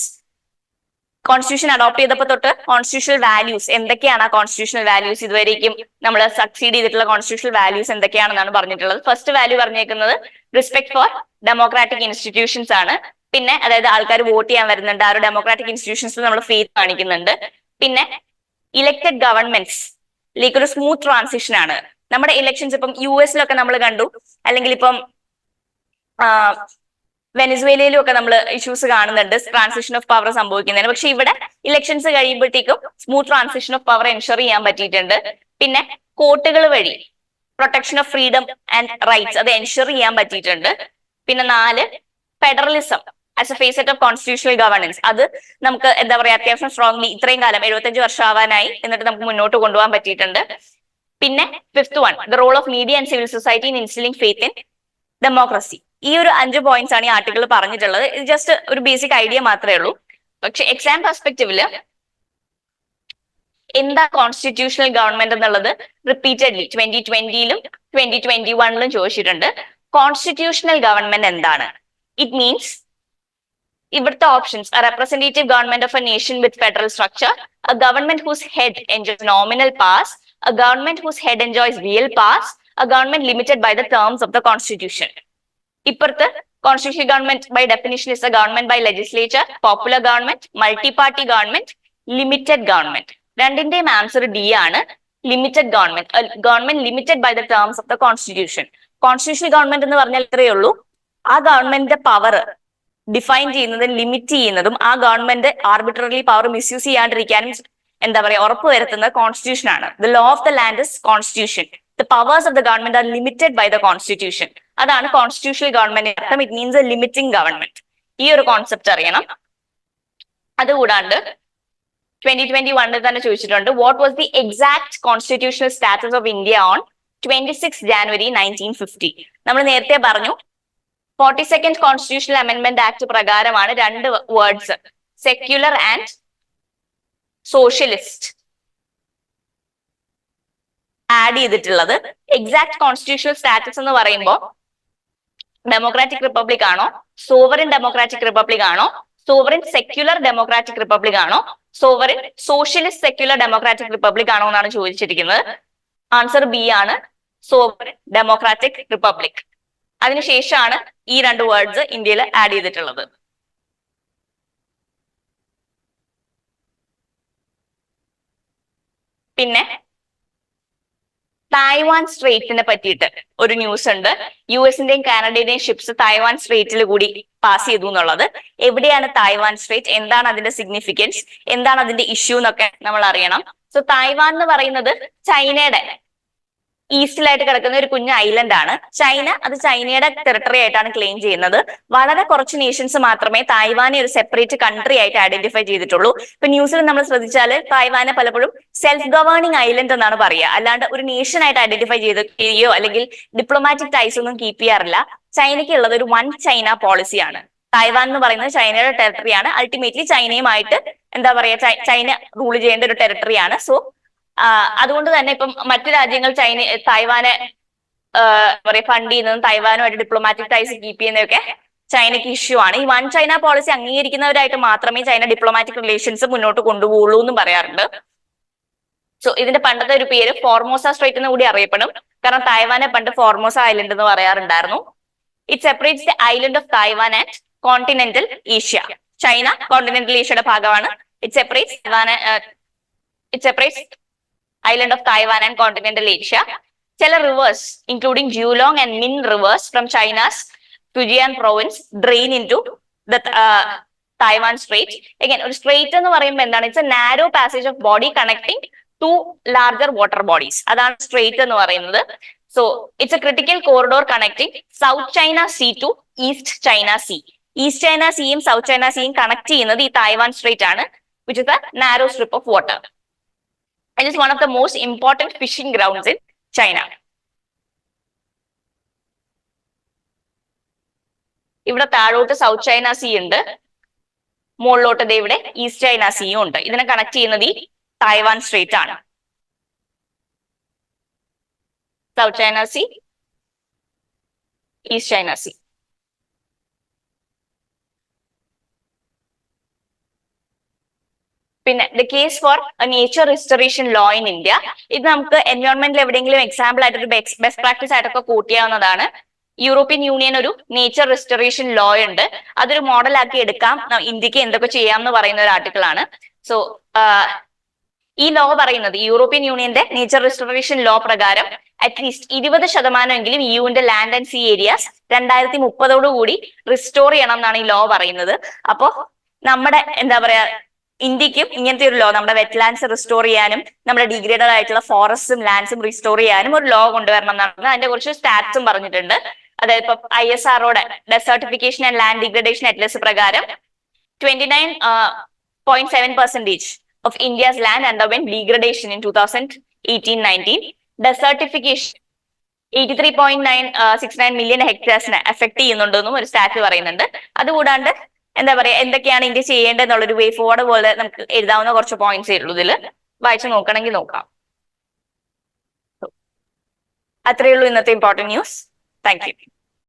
constitution adopt ചെയ്തപ്പോൾ തൊട്ട് കോൺസ്റ്റിറ്റ്യൂഷണൽ വാല്യൂസ് എന്തൊക്കെയാണ്, ആ കോൺസ്റ്റിറ്റ്യൂഷണൽ വാല്യൂസ് ഇതുവരേക്കും നമ്മൾ സക്സീഡ് ചെയ്തിട്ടുള്ള കോൺസ്റ്റിറ്റ്യൂഷണൽ വാല്യൂസ് എന്തൊക്കെയാണെന്നാണ് പറഞ്ഞിട്ടുള്ളത്. ഫസ്റ്റ് വാല്യൂ പറഞ്ഞേക്കുന്നത് റെസ്പെക്ട് ഫോർ ഡെമോക്രാറ്റിക് ഇൻസ്റ്റിറ്റ്യൂഷൻസ് ആണ്. പിന്നെ അതായത് ആൾക്കാർ വോട്ട് ചെയ്യാൻ വരുന്നുണ്ട്, ആ ഒരു ഡെമോക്രാറ്റിക് ഇൻസ്റ്റിറ്റ്യൂഷൻസിൽ നമ്മൾ ഫെയ്ത്ത് കാണിക്കുന്നുണ്ട്. പിന്നെ ഇലക്ടഡ് ഗവൺമെന്റ്സ് ലേക്ക് ഒരു സ്മൂത്ത് ട്രാൻസിഷൻ ആണ്. നമ്മുടെ ഇലക്ഷൻസ് ഇപ്പം US നമ്മൾ കണ്ടു, അല്ലെങ്കിൽ ഇപ്പം വെനസ്വേലയിലും ഒക്കെ നമ്മൾ ഇഷ്യൂസ് കാണുന്നുണ്ട് ട്രാൻസിഷൻ ഓഫ് പവർ സംഭവിക്കുന്നതിന്. പക്ഷെ ഇവിടെ ഇലക്ഷൻസ് കഴിയുമ്പോഴത്തേക്കും smooth transition of power ensure ചെയ്യാൻ പറ്റിയിട്ടുണ്ട്. പിന്നെ കോർട്ടുകൾ വഴി protection of freedom and rights അത് എൻഷുർ ചെയ്യാൻ പറ്റിയിട്ടുണ്ട്. പിന്നെ 4 federalism as a facet of constitutional governance, അത് നമുക്ക് എന്താ പറയാ അത്യാവശ്യം സ്ട്രോങ്ലി ഇത്രയും കാലം 75 വർഷം ആവാനായി എന്നിട്ട് നമുക്ക് മുന്നോട്ട് കൊണ്ടുപോകാൻ പറ്റിയിട്ടുണ്ട്. പിന്നെ 5th one, the role of media and civil society in instilling faith in democracy. ഈ ഒരു 5 പോയിന്റ്സ് ആണ് ഈ ആർട്ടിക്കിൾ പറഞ്ഞിട്ടുള്ളത്. ഇത് ജസ്റ്റ് ഒരു ബേസിക് ഐഡിയ മാത്രമേ ഉള്ളൂ. പക്ഷെ എക്സാം പെർസ്പെക്റ്റീവില് എന്താ കോൺസ്റ്റിറ്റ്യൂഷണൽ ഗവൺമെന്റ് എന്നുള്ളത് റിപ്പീറ്റഡ്ലി 2020ലും 2021ലും ചോദിച്ചിട്ടുണ്ട്. കോൺസ്റ്റിറ്റ്യൂഷണൽ ഗവൺമെന്റ് എന്താണ്? ഇറ്റ് മീൻസ് ഇവിടുത്തെ options representative government of a nation with federal structure, a government whose head enjoys nominal powers, a government whose head enjoys real powers, a government limited by the terms of the constitution. ഇപ്പുറത്ത് constitutional government by definition is a government by legislature, popular government, multi party government, limited government. രണ്ടിന്റെയും answer D ആണ്, limited government. Government limited by the terms of the constitution. Constitutional government എന്ന് പറഞ്ഞാൽ ഇത്രയേ ഉള്ളൂ, ആ ഗവൺമെന്റിന്റെ power define ചെയ്യുന്നതും limit ചെയ്യുന്നതും ആ ഗവൺമെന്റ് ആർബിട്രറിലി പവർ മിസ്യൂസ് ചെയ്യാണ്ടിരിക്കാനും എന്താ പറയാ ഉറപ്പുവരുത്തുന്നത് കോൺസ്റ്റിറ്റ്യൂഷൻ ആണ്. The law of the land is constitution. The powers of the government are limited by the constitution. അതാണ് കോൺസ്റ്റിറ്റ്യൂഷണൽ ഗവൺമെന്റ് അർത്ഥം. It means a limiting government. ഈ ഒരു കോൺസെപ്റ്റ് അറിയണം. അതുകൂടാണ്ട് 2021 തന്നെ ചോദിച്ചിട്ടുണ്ട്, what was the exact constitutional status of India on 26 January 1950? നമ്മൾ നേരത്തെ പറഞ്ഞു 42nd കോൺസ്റ്റിറ്റ്യൂഷണൽ അമെൻഡ്മെന്റ് ആക്ട് പ്രകാരമാണ് 2 words secular and socialist add ചെയ്തിട്ടുള്ളത്. എക്സാക്ട് കോൺസ്റ്റിറ്റ്യൂഷണൽ സ്റ്റാറ്റസ് എന്ന് പറയുമ്പോൾ ഡെമോക്രാറ്റിക് റിപ്പബ്ലിക് ആണോ, സോവറിൻ ഡെമോക്രാറ്റിക് റിപ്പബ്ലിക് ആണോ, സോവറിൻ സെക്യുലർ ഡെമോക്രാറ്റിക് റിപ്പബ്ലിക് ആണോ, sovereign socialist secular democratic republic ആണോ എന്നാണ് ചോദിച്ചിരിക്കുന്നത്. ആൻസർ ബി ആണ്, സോവറിൻ ഡെമോക്രാറ്റിക് റിപ്പബ്ലിക്. അതിനുശേഷമാണ് ഈ 2 വേർഡ്സ് ഇന്ത്യയിൽ ആഡ് ചെയ്തിട്ടുള്ളത്. പിന്നെ തായ്വാൻ സ്ട്രേറ്റിനെ പറ്റിയിട്ട് ഒരു ന്യൂസ് ഉണ്ട്. US-ന്റെയും കാനഡയുടെയും ഷിപ്സ് തായ്വാൻ സ്ട്രേറ്റിൽ കൂടി പാസ് ചെയ്തു എന്നുള്ളത്. എവിടെയാണ് തായ്വാൻ സ്ട്രേറ്റ്, എന്താണ് അതിന്റെ സിഗ്നിഫിക്കൻസ്, എന്താണ് അതിന്റെ ഇഷ്യൂ എന്നൊക്കെ നമ്മൾ അറിയണം. സോ തായ്വാൻ എന്ന് പറയുന്നത് ചൈനയുടെ ഈസ്റ്റിലായിട്ട് കിടക്കുന്ന ഒരു കുഞ്ഞ് ഐലൻഡ് ആണ്. ചൈന അത് ചൈനയുടെ ടെറിട്ടറി ആയിട്ടാണ് ക്ലെയിം ചെയ്യുന്നത്. വളരെ കുറച്ച് നേഷൻസ് മാത്രമേ തായ്വാനെ ഒരു സെപ്പറേറ്റ് കൺട്രി ആയിട്ട് ഐഡന്റിഫൈ ചെയ്തിട്ടുള്ളൂ. ഇപ്പൊ ന്യൂസിൽ നമ്മൾ ശ്രദ്ധിച്ചാൽ തായ്വാനെ പലപ്പോഴും സെൽഫ് ഗവേണിംഗ് ഐലൻഡ് എന്നാണ് പറയുക, അല്ലാണ്ട് ഒരു നേഷൻ ആയിട്ട് ഐഡന്റിഫൈ ചെയ്യുകയോ അല്ലെങ്കിൽ ഡിപ്ലോമാറ്റിക് ടൈസ് ഒന്നും കീപ്പ് ചെയ്യാറില്ല. ചൈനയ്ക്ക് ഉള്ളത് ഒരു വൺ ചൈന പോളിസിയാണ്. തായ്വാൻ എന്ന് പറയുന്നത് ചൈനയുടെ ടെറിട്ടറിയാണ്. അൾട്ടിമേറ്റ്ലി ചൈനയുമായിട്ട് എന്താ പറയാ ചൈന റൂൾ ചെയ്യേണ്ട ഒരു ടെറിട്ടറിയാണ്. സോ അതുകൊണ്ട് തന്നെ ഇപ്പം മറ്റു രാജ്യങ്ങൾ തായ്വാനെ പറയാ ഫണ്ട് ചെയ്യുന്നതും തായ്വാനുമായിട്ട് ഡിപ്ലോമാറ്റിക് ടൈസ് കീപ്പ് ചെയ്യുന്നതൊക്കെ ചൈനയ്ക്ക് ഇഷ്യൂ ആണ്. ഈ വൺ ചൈന പോളിസി അംഗീകരിക്കുന്നവരായിട്ട് മാത്രമേ ചൈന ഡിപ്ലോമാറ്റിക് റിലേഷൻസ് മുന്നോട്ട് കൊണ്ടുപോകുള്ളൂ എന്നും പറയാറുണ്ട്. സോ ഇതിന്റെ പണ്ടത്തെ ഒരു പേര് ഫോർമോസ സ്ട്രേറ്റ് എന്ന് കൂടി അറിയപ്പെടും. കാരണം തായ്വാനെ പണ്ട് ഫോർമോസ ഐലൻഡ് എന്ന് പറയാറുണ്ടായിരുന്നു. It separates the island of Taiwan and continental Asia. China continental ഏഷ്യയുടെ ഭാഗമാണ്. It separates island of Taiwan and continental Asia. ചില rivers including Jiulong and Min rivers from China's Fujian province drain in to the Taiwan strait. Again ഒരു strait എന്ന് പറയുമ്പോൾ എന്താണ്? It's a narrow passage of body connecting two larger water bodies. അതാണ് strait എന്ന് പറയുന്നത്. So it's a critical corridor connecting south China sea to east China sea. East China സീയും south China സീയും connect ചെയ്യുന്നത് ഈ തായ്വാൻ സ്ട്രേറ്റ് ആണ്, which is a narrow strip of water. It is one of the most important fishing grounds in China. ഇവിടെ താഴോട്ട് south China see ഉണ്ട്, മുകളിലോട്ട് ഇവിടെ ഈസ്റ്റ് ചൈന സീയും ഉണ്ട്. ഇതിനെ കണക്ട് ചെയ്യുന്നത് ഈ തായ്വാൻ സ്ട്രേറ്റ് ആണ്. South China sea, east China sea. പിന്നെ the case for nature restoration law in India. ഇത് നമുക്ക് എൻവയോൺമെന്റിൽ എവിടെയെങ്കിലും എക്സാമ്പിൾ ആയിട്ട് ഒരു ബെസ്റ്റ് പ്രാക്ടീസ് ആയിട്ടൊക്കെ കോട്ട് ചെയ്യാവുന്നതാണ്. യൂറോപ്യൻ യൂണിയൻ ഒരു നേച്ചർ റിസ്റ്റോറേഷൻ ലോ ഉണ്ട്. അതൊരു മോഡൽ ആക്കി എടുക്കാം, ഇന്ത്യക്ക് എന്തൊക്കെ ചെയ്യാം എന്ന് പറയുന്ന ഒരു ആർട്ടിക്കിൾ ആണ്. സോ ഈ ലോ പറയുന്നത് യൂറോപ്യൻ യൂണിയന്റെ നേച്ചർ റിസ്റ്റോറേഷൻ ലോ പ്രകാരം അറ്റ്ലീസ്റ്റ് 20% യുവിന്റെ ലാൻഡ് ആൻഡ് സീ ഏരിയാസ് 2030 കൂടി റിസ്റ്റോർ ചെയ്യണം എന്നാണ് ഈ ലോ പറയുന്നത്. അപ്പോ നമ്മുടെ എന്താ പറയാ, ഇന്ത്യക്കും ഇങ്ങനത്തെ ഒരു ലോ, നമ്മുടെ വെറ്റ്ലാൻഡ്സ് റിസ്റ്റോർ ചെയ്യാനും നമ്മുടെ ഡിഗ്രേഡഡ് ആയിട്ടുള്ള ഫോറസ്റ്റും ലാൻഡ്സും റിസ്റ്റോർ ചെയ്യാനും ഒരു ലോ കൊണ്ടുവരണം എന്നാണ്. അതിന്റെ കുറച്ച് സ്റ്റാറ്റ്സും പറഞ്ഞിട്ടുണ്ട്. അതായത് ഇപ്പൊ ISROയുടെ desertification and land degradation atlas പ്രകാരം 29.7% of India's land underwent degradation in 2018-19. Desertification 83.969 million ഹെക്ടേഴ്സിനെ effect ചെയ്യുന്നുണ്ടെന്നും ഒരു സ്റ്റാറ്റ് പറയുന്നുണ്ട്. അതുകൂടാണ്ട് എന്താ പറയാ, എന്തൊക്കെയാണ് ഇന്ത്യ ചെയ്യേണ്ടതെന്നുള്ളൊരു വേ ഫോർവേഡ് പോലെ നമുക്ക് എഴുതാവുന്ന കുറച്ച് പോയിന്റ്സേ ഉള്ളൂ. ഇതിൽ വായിച്ചു നോക്കണമെങ്കിൽ നോക്കാം. അത്രയേ ഉള്ളൂ ഇന്നത്തെ ഇമ്പോർട്ടന്റ് ന്യൂസ്. Thank you.